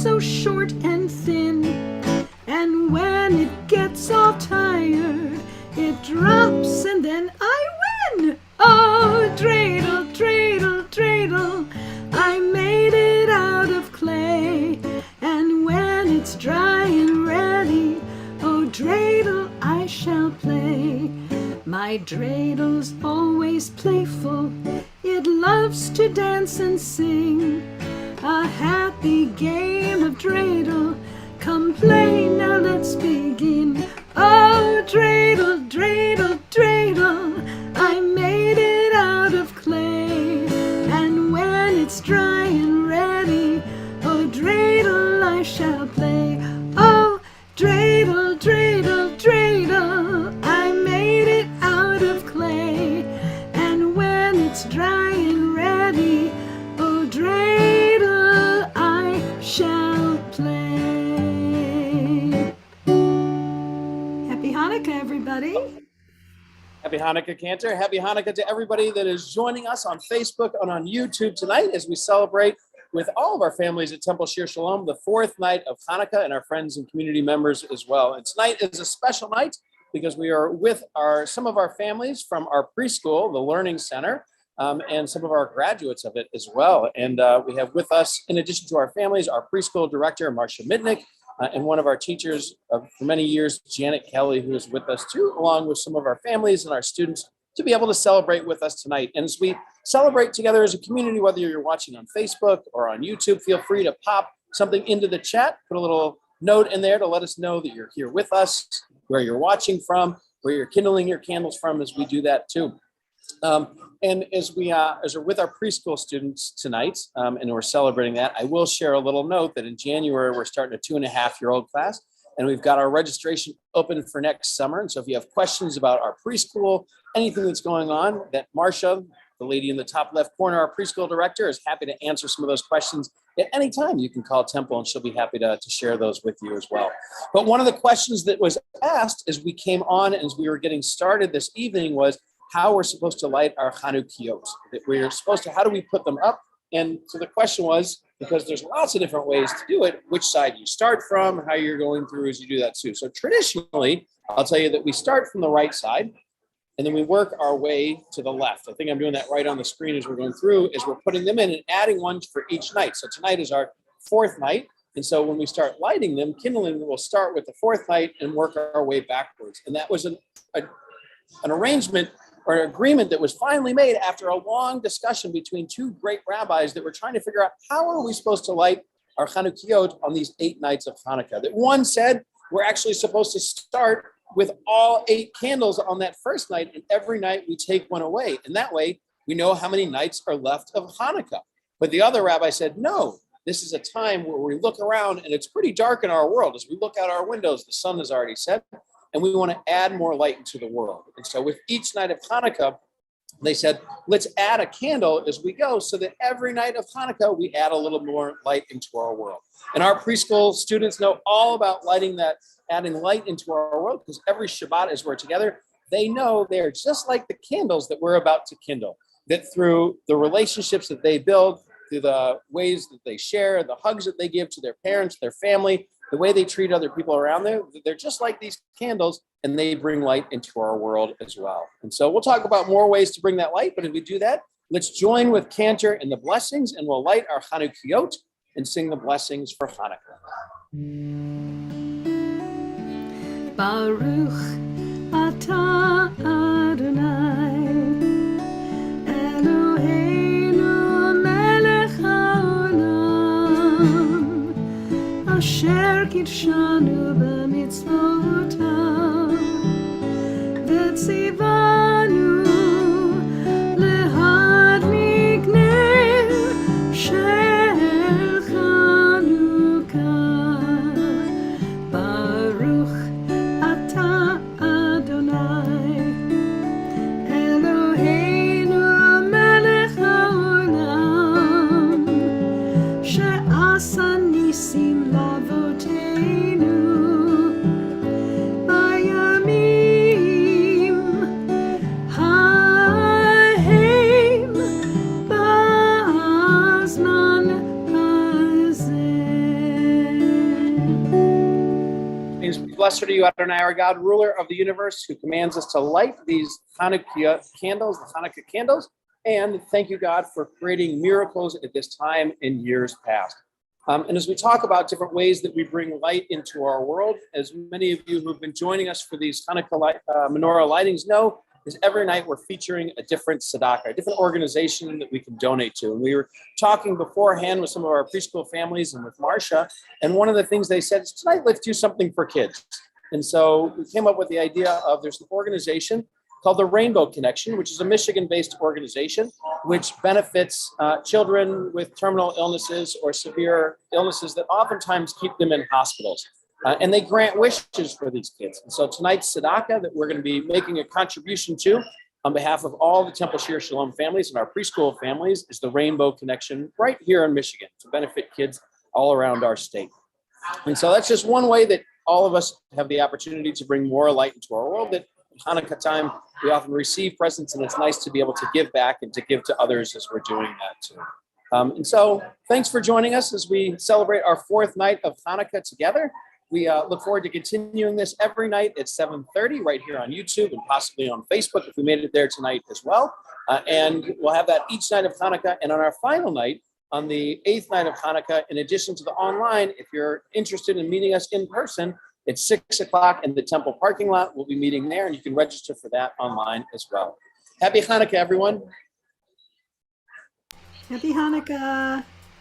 so short and thin, and when it gets all tired, it drops and then I win. Oh, dreidel, dreidel, dreidel, I made it out of clay, and when it's dry and ready, oh, dreidel, I shall play. My dreidel's always playful, it loves to dance and sing, a happy game of dreidel. Come play, now let's begin. Oh, dreidel, dreidel, dreidel, I made it out of clay, and when it's dry and ready, oh, dreidel, I shall play. Oh, dreidel, dreidel, dreidel, I made it out of clay, and when it's dry and ready, oh, dreidel, I shall play. Happy Hanukkah, everybody. Happy Hanukkah, Cantor. Happy Hanukkah to everybody that is joining us on Facebook and on YouTube tonight as we celebrate with all of our families at Temple Shir Shalom, the fourth night of Hanukkah, and our friends and community members as well. And tonight is a special night because we are with some of our families from our preschool, the Learning Center, and some of our graduates of it as well. And we have with us, in addition to our families, our preschool director, Marcia Mitnick, and one of our teachers for many years, Janet Kelly, who is with us too, along with some of our families and our students, to be able to celebrate with us tonight. And as we celebrate together as a community, whether you're watching on Facebook or on YouTube, feel free to pop something into the chat, put a little note in there to let us know that you're here with us, where you're watching from, where you're kindling your candles from, as we do that too. And as we're with our preschool students tonight, and we're celebrating that, I will share a little note that in January, we're starting a 2.5-year-old class, and we've got our registration open for next summer. And so if you have questions about our preschool, anything that's going on, that Marcia, the lady in the top left corner, our preschool director, is happy to answer some of those questions at any time. You can call Temple and she'll be happy to share those with you as well. But one of the questions that was asked as we came on, as we were getting started this evening, was how we're supposed to light our Chanukiot. That we're supposed to, how do we put them up? And so the question was, because there's lots of different ways to do it, which side you start from, how you're going through as you do that too. So traditionally, I'll tell you that we start from the right side, and then we work our way to the left. I think I'm doing that right on the screen as we're going through, is we're putting them in and adding one for each night. So tonight is our fourth night. And so when we start lighting them, kindling them, we'll start with the fourth night and work our way backwards. And that was an arrangement or an agreement that was finally made after a long discussion between two great rabbis that were trying to figure out how are we supposed to light our Chanukiot on these 8 nights of Hanukkah. That one said we're actually supposed to start with all 8 candles on that first night, and every night we take one away. And that way we know how many nights are left of Hanukkah. But the other rabbi said, no, this is a time where we look around and it's pretty dark in our world. As we look out our windows, the sun has already set, and we want to add more light into the world. And so with each night of Hanukkah, they said, let's add a candle as we go so that every night of Hanukkah, we add a little more light into our world. And our preschool students know all about adding light into our world, because every Shabbat as we're together, they know they're just like the candles that we're about to kindle, that through the relationships that they build, through the ways that they share, the hugs that they give to their parents, their family, the way they treat other people around them, they're just like these candles, and they bring light into our world as well. And so we'll talk about more ways to bring that light, but if we do that, let's join with Cantor in the blessings, and we'll light our Chanukiot and sing the blessings for Hanukkah. Baruch atah Adonai Eloheinu melech haolam asher kidshanu b'mitzvotav v'tzivanu lehadlik ner shel Chanukah. Baruch atah Adonai Eloheinu melech haolam she'asa nisim lavotenu bayamim means, blessed are you, Adonai, our God, ruler of the universe, who commands us to light these Hanukkah candles, the Hanukkah candles. And thank you, God, for creating miracles at this time in years past. And as we talk about different ways that we bring light into our world, as many of you who've been joining us for these Hanukkah menorah lightings know, is every night we're featuring a different tzedakah, a different organization that we can donate to. And we were talking beforehand with some of our preschool families and with Marcia, and one of the things they said is, tonight, let's do something for kids. And so we came up with the idea of, there's an organization called the Rainbow Connection, which is a Michigan-based organization which benefits children with terminal illnesses or severe illnesses that oftentimes keep them in hospitals. And they grant wishes for these kids. And so tonight's tzedakah that we're going to be making a contribution to on behalf of all the Temple Shir Shalom families and our preschool families is the Rainbow Connection right here in Michigan to benefit kids all around our state. And so that's just one way that all of us have the opportunity to bring more light into our world. That Hanukkah time, we often receive presents, and it's nice to be able to give back and to give to others as we're doing that too. And so thanks for joining us as we celebrate our fourth night of Hanukkah together. We look forward to continuing this every night at 7:30 right here on YouTube and possibly on Facebook if we made it there tonight as well. And we'll have that each night of Hanukkah. And on our final night, on the 8th night of Hanukkah, in addition to the online, if you're interested in meeting us in person, it's 6 o'clock in the temple parking lot. We'll be meeting there, and you can register for that online as well. Happy Hanukkah, everyone. Happy Hanukkah.